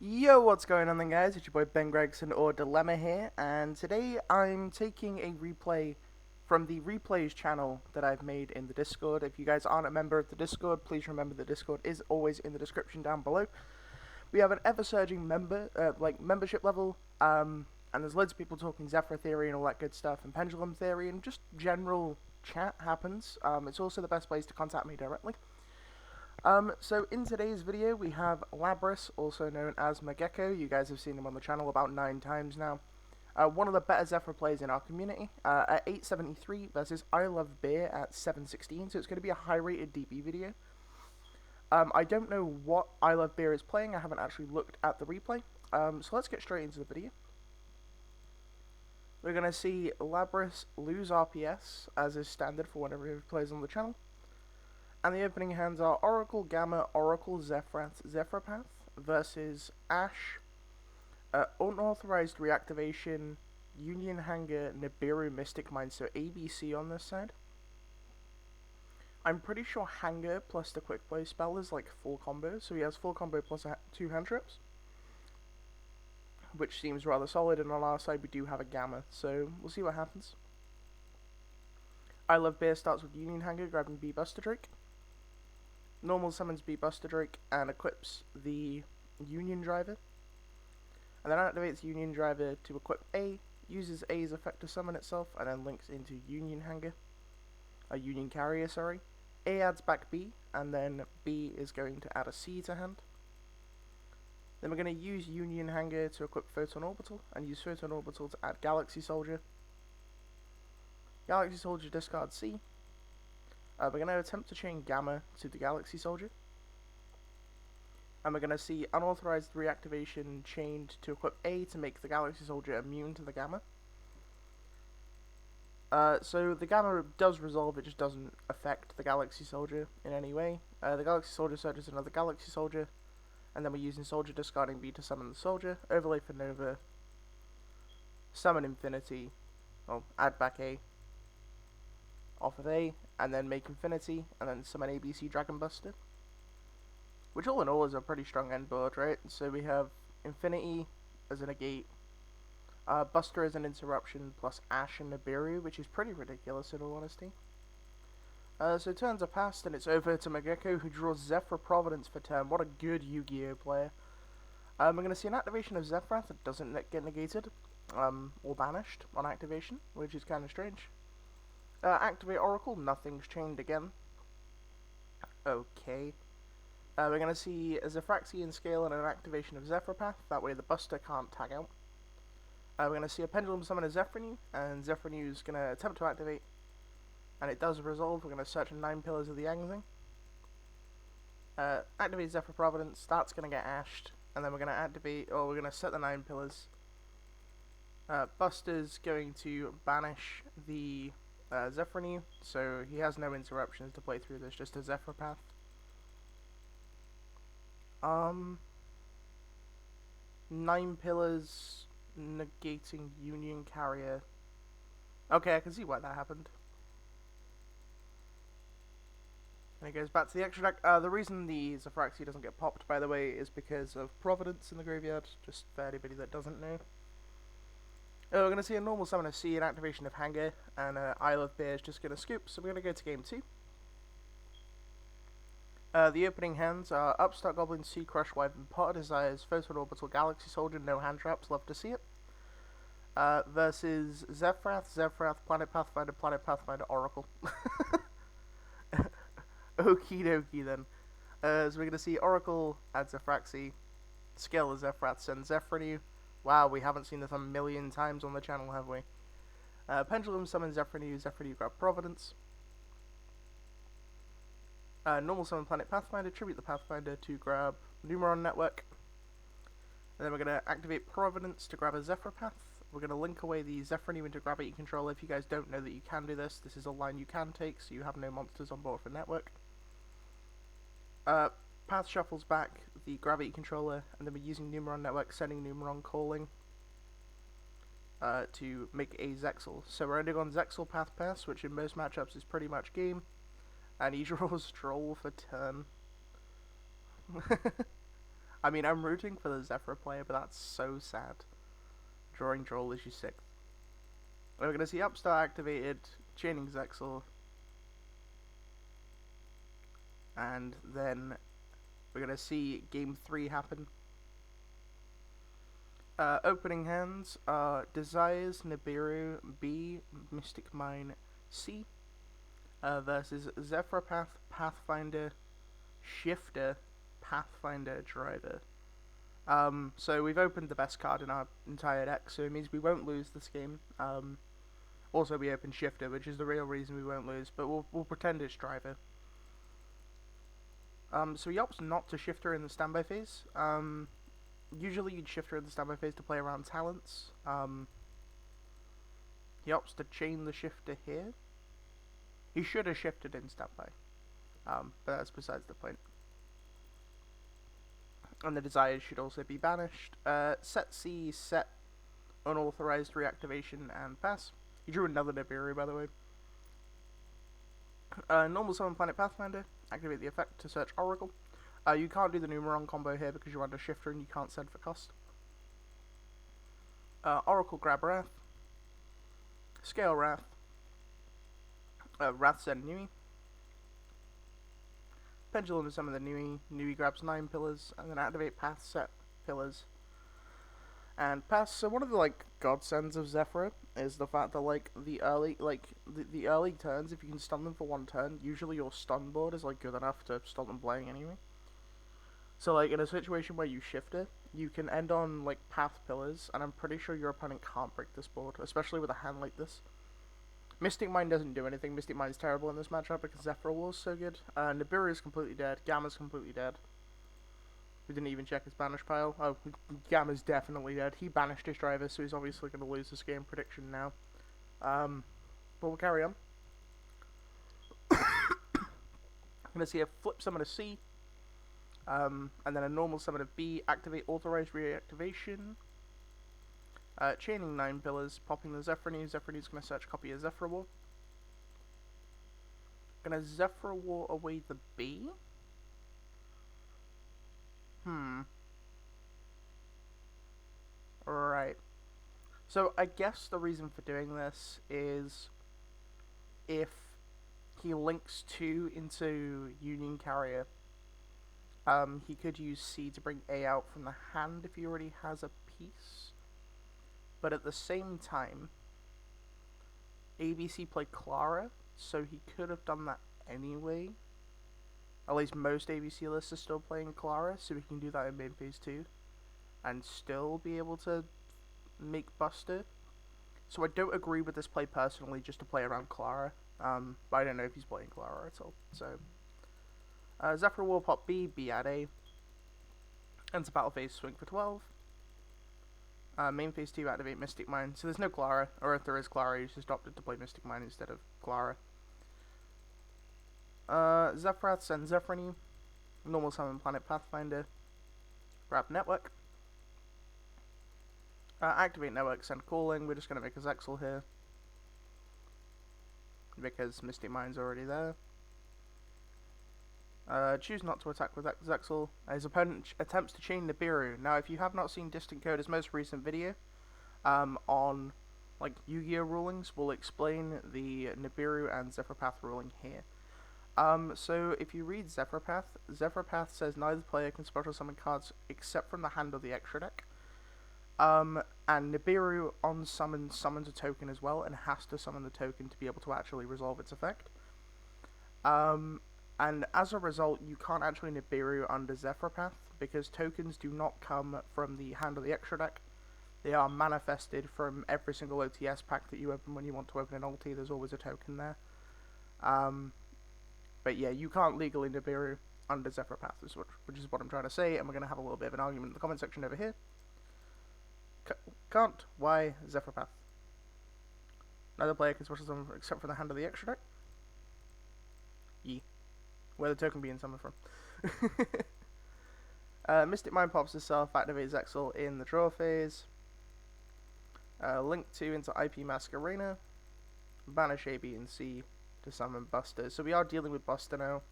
Yo, what's going on then, guys? It's your boy Ben Gregson or Dilemma here, and today I'm taking a replay from the replays channel that I've made in the Discord. If you guys aren't a member of the Discord, please remember the Discord is always in the description down below. We have an ever-surging membership level, and there's loads of people talking Zefra theory and all that good stuff, and pendulum theory, and just general chat happens. It's also the best place to contact me directly. So in today's video we have Labris, also known as Magecko. You guys have seen him on the channel about 9 times now. One of the better Zefra players in our community, at 873 versus I Love Beer at 716, so it's going to be a high rated DB video. I don't know what I Love Beer is playing, I haven't actually looked at the replay, so let's get straight into the video. We're going to see Labris lose RPS, as is standard for whenever he plays on the channel. And the opening hands are Oracle, Gamma, Oracle, Zefra Path versus Ash, Unauthorized Reactivation, Union Hanger, Nibiru, Mystic Mind, so ABC on this side. I'm pretty sure Hanger plus the Quick Play spell is like full combo, so he has full combo plus 2 hand trips, which seems rather solid, and on our side we do have a Gamma, so we'll see what happens. I Love Beer starts with Union Hanger, grabbing B Buster Drake. Normal summons B Buster Drake and equips the Union Driver. And then activates Union Driver to equip A, uses A's effect to summon itself, and then links into Union Hanger. Union Carrier, sorry. A adds back B, and then B is going to add a C to hand. Then we're going to use Union Hanger to equip Photon Orbital, and use Photon Orbital to add Galaxy Soldier. Galaxy Soldier discards C. We're going to attempt to chain Gamma to the Galaxy Soldier. And we're going to see Unauthorized Reactivation chained to equip A to make the Galaxy Soldier immune to the Gamma. So the Gamma does resolve, it just doesn't affect the Galaxy Soldier in any way. The Galaxy Soldier searches another Galaxy Soldier, and then we're using Soldier discarding B to summon the Soldier, overlay for Nova, summon Infinity, well, add back A off of A, and then make Infinity, and then summon ABC Dragon Buster. Which all in all is a pretty strong end board, right? So we have Infinity as a negate, Buster as an interruption, plus Ash and Nibiru, which is pretty ridiculous in all honesty. So turns are passed, and it's over to Magecko, who draws Zefra Providence for turn. What a good Yu-Gi-Oh player. We're going to see an activation of Zefra that doesn't get negated, or banished on activation, which is kind of strange. Activate Oracle, nothing's chained again. Okay. We're going to see a Zefraxian Scale and an activation of Zefra Path, that way the Buster can't tag out. We're going to see a Pendulum summon a Zefra, and Zefra is going to attempt to activate, and it does resolve. We're going to search 9 Pillars of the Yang. Activate Zefra Providence, that's going to get ashed, and then we're going to activate, or we're going to set the 9 Pillars. Buster's going to banish the Zefra, so he has no interruptions to play through this, just a Zefra Path. 9 Pillars negating Union Carrier. Okay, I can see why that happened. And it goes back to the extra deck. The reason the Zefraxi doesn't get popped, by the way, is because of Providence in the graveyard, just for anybody that doesn't know. We're going to see a normal summon of C, an activation of Hanger, and I Love Beer is just going to scoop, so we're going to go to game 2. The opening hands are Upstart Goblin, Sea Crush, Wyvern, Pot of Desires, Photon Orbital, Galaxy Soldier, no hand traps, love to see it. Versus Zefrath, Planet Pathfinder, Oracle. Okie dokie then. So we're going to see Oracle add Zefraxi, Scale of Zefrath, send Zefra. Wow, we haven't seen this a million times on the channel, have we? Pendulum summon Zefra grab Providence. Normal summon Planet Pathfinder, tribute the Pathfinder to grab Numeron Network. And then we're going to activate Providence to grab a Zefra Path. We're going to link away the Zefra into Gravity Control. If you guys don't know that you can do this, this is a line you can take, so you have no monsters on board for Network. Path shuffles back the Gravity Controller, and then we're using Numeron Network, sending Numeron calling to make a Zexal. So we're ending on Zexal Path Pass, which in most matchups is pretty much game. And he draws Troll for turn. I mean, I'm rooting for the Zefra player, but that's so sad. Drawing Droll is your 6th. We're going to see Upstart activated, chaining Zexal, and then we're going to see Game 3 happen. Opening hands are Desires, Nibiru, B, Mystic Mine, C, versus Zefra Path, Pathfinder, Shifter, Pathfinder, Driver. So we've opened the best card in our entire deck, so it means we won't lose this game. Also, we opened Shifter, which is the real reason we won't lose, but we'll pretend it's Driver. So he opts not to Shifter in the standby phase. Usually you'd Shifter in the standby phase to play around talents. He opts to chain the Shifter here. He should have shifted in standby, but that's besides the point. And the Desires should also be banished. Set C, set unauthorized reactivation, and pass. He drew another Nibiru, by the way. Normal summon Planet Pathfinder. Activate the effect to search Oracle. You can't do the Numeron combo here because you're under Shifter and you can't send for cost. Oracle grab Wrath. Scale Wrath. Wrath send Nui. Pendulum to summon the Nui. Nui grabs 9 pillars, and then activate Path, set pillars, and pass. So one of the godsends of Zefra is the fact that the early the early turns, if you can stun them for 1 turn, usually your stun board is good enough to stop them playing anyway. So in a situation where you shift it, you can end on Path pillars, and I'm pretty sure your opponent can't break this board, especially with a hand like this. Mystic Mine doesn't do anything. Mystic Mine's terrible in this matchup because Zefra War's so good. Nibiru is completely dead. Gamma's completely dead. We didn't even check his banish pile. Oh, Gamma's definitely dead. He banished his driver, so he's obviously going to lose this game. Prediction now. But we'll carry on. I'm going to see a flip summon of C. And then a normal summon of B. Activate authorized reactivation. Chaining 9 pillars, popping the Zefra New. Zefra New's going to search copy of Zefra War. Going to Zefra War away the B. Right. So I guess the reason for doing this is if he links 2 into Union Carrier, he could use C to bring A out from the hand if he already has a piece. But at the same time, ABC played Clara, so he could have done that anyway. At least most ABC lists are still playing Clara, so we can do that in main phase 2. And still be able to make Buster. So I don't agree with this play personally, just to play around Clara. But I don't know if he's playing Clara at all. So, Zefra will pop B, B at A. Enter battle phase, swing for 12. Main phase 2, activate Mystic Mine. So there's no Clara, or if there is Clara, he's just opted to play Mystic Mine instead of Clara. Zefrath sends Zefra New. Normal summon Planet Pathfinder. Grab Network. Activate Network, send Calling. We're just going to make a Zexal here, because Mystic Mine's already there. Choose not to attack with Zexal. His opponent attempts to chain Nibiru. Now, if you have not seen Distant Coder's most recent video on Yu-Gi-Oh rulings, we'll explain the Nibiru and Zefra Path ruling here. So if you read Zefra Path says neither player can special summon cards except from the hand or the extra deck. And Nibiru on summon summons a token as well, and has to summon the token to be able to actually resolve its effect. And as a result, you can't actually Nibiru under Zefra Path, because tokens do not come from the hand or the extra deck. They are manifested from every single OTS pack that you open when you want to open an ulti. There's always a token there. But yeah, you can't legally Nibiru under Zefra Path, which is what I'm trying to say, and we're going to have a little bit of an argument in the comment section over here. Can't. Why Zefra Path? Neither player can special summon except for the hand of the extra deck. Yee. Where the token being summoned from. Mystic Mine pops itself, activates Zexal in the draw phase. Link 2 into IP Mask Arena. Banish A, B, and C to summon Buster. So we are dealing with Buster now.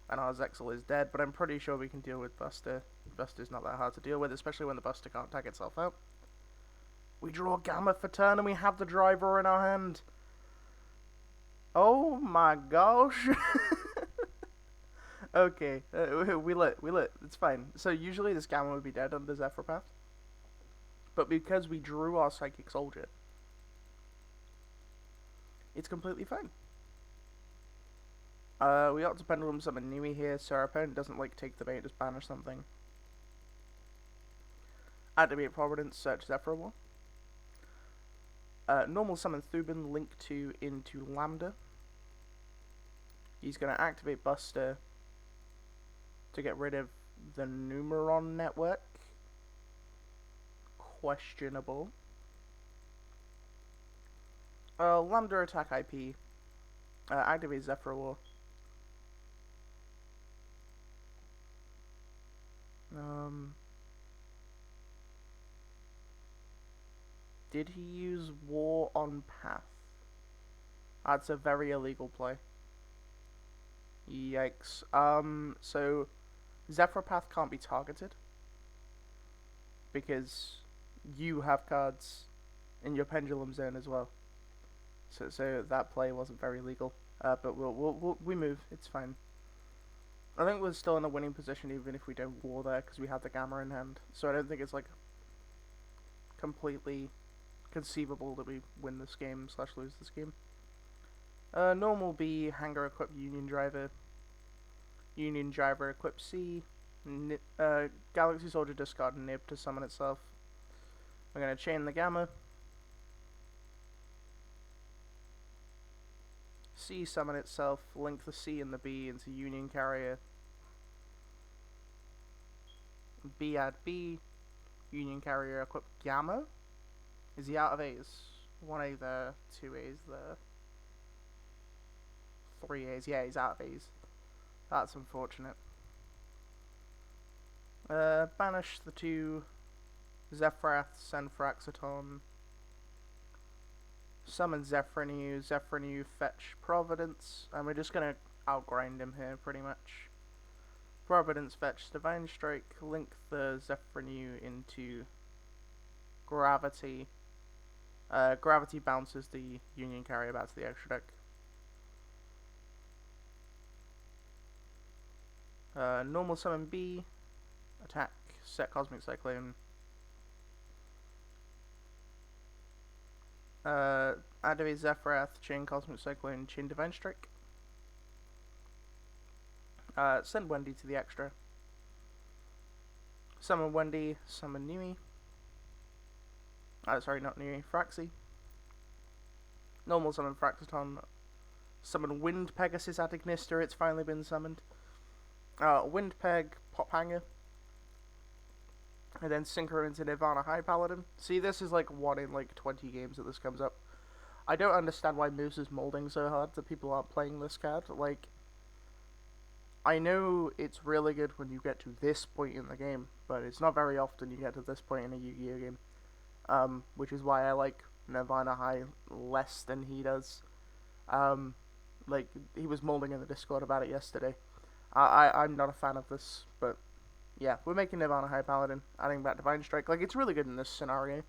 and our Zexal is dead, but I'm pretty sure we can deal with Buster. Buster's not that hard to deal with, especially when the Buster can't tag itself out. We draw Gamma for turn, and we have the driver in our hand. Oh my gosh. Okay, we lit. It's fine. So usually this Gamma would be dead under Zefra Path. But because we drew our Psychic Soldier, it's completely fine. We ought to Pendulum Summon Nui here, so our opponent doesn't like take the bait, just banish something. Activate Providence, search Zefra War. Normal Summon Thuban, link 2 into Lambda. He's going to activate Buster to get rid of the Numeron network. Questionable. Lambda attack IP. Activate Zefra War. Did he use War on Path? That's a very illegal play. Yikes. So Zefra Path can't be targeted because you have cards in your Pendulum Zone as well. So that play wasn't very legal. But we move. It's fine. I think we're still in a winning position even if we don't War there because we have the Gamma in hand. So I don't think it's like completely conceivable that we win this game / lose this game. Normal B, Hanger equip Union Driver. Union Driver equip C. Galaxy Soldier discard Nib to summon itself. We're going to chain the Gamma. C summon itself, link the C and the B into Union Carrier. B add B. Union Carrier equip Gamma. Is he out of A's? 1A there, 2 A's there. 3 A's, yeah, he's out of A's. That's unfortunate. Banish the 2 Zefrath, send Fraxiton. Summon Zefra fetch Providence, and we're just gonna outgrind him here pretty much. Providence fetch Divine Strike, link the Zefra into Gravity. Gravity bounces the Union Carrier back to the extra deck. Normal summon B, attack, set Cosmic Cyclone. Activate Zefrath, chain Cosmic Cyclone, chain Divine Strike. Send Wendy to the extra. Summon Wendy, summon Nui. Sorry, not Nui, Fraxi. Normal summon Fraxiton. Summon Wind Pegasus at Ignister, it's finally been summoned. Wind Peg, Pop Hanger. And then Synchro into Nirvana High Paladin. See, this is like 1 in like 20 games that this comes up. I don't understand why Moose is molding so hard that people aren't playing this card. Like, I know it's really good when you get to this point in the game, but it's not very often you get to this point in a Yu-Gi-Oh game. Which is why I like Nirvana High less than he does. Like, he was molding in the Discord about it yesterday. I'm not a fan of this, but yeah, we're making Nirvana High Paladin, adding back Divine Strike. Like, it's really good in this scenario,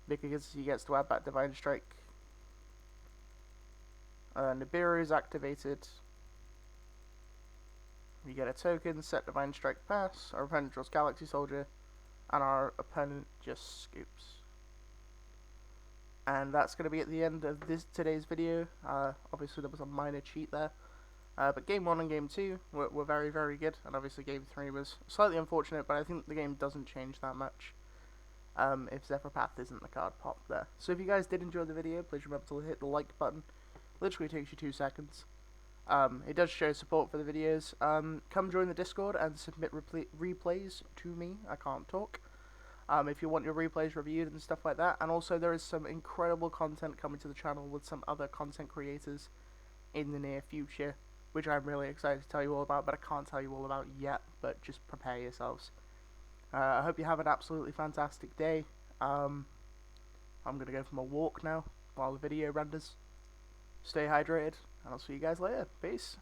because he gets to add back Divine Strike. Nibiru is activated. We get a token, set Divine Strike pass, our opponent draws Galaxy Soldier, and our opponent just scoops. And that's going to be at the end of today's video. Obviously there was a minor cheat there. But Game 1 and Game 2 were very, very good, and obviously Game 3 was slightly unfortunate, but I think the game doesn't change that much if Zefra Path isn't the card pop there. So if you guys did enjoy the video, please remember to hit the like button. Literally takes you 2 seconds. It does show support for the videos. Come join the Discord and submit replays to me. I can't talk. If you want your replays reviewed and stuff like that. And also there is some incredible content coming to the channel with some other content creators in the near future, which I'm really excited to tell you all about, but I can't tell you all about yet, but just prepare yourselves. I hope you have an absolutely fantastic day. I'm going to go for my walk now while the video renders. Stay hydrated, and I'll see you guys later. Peace.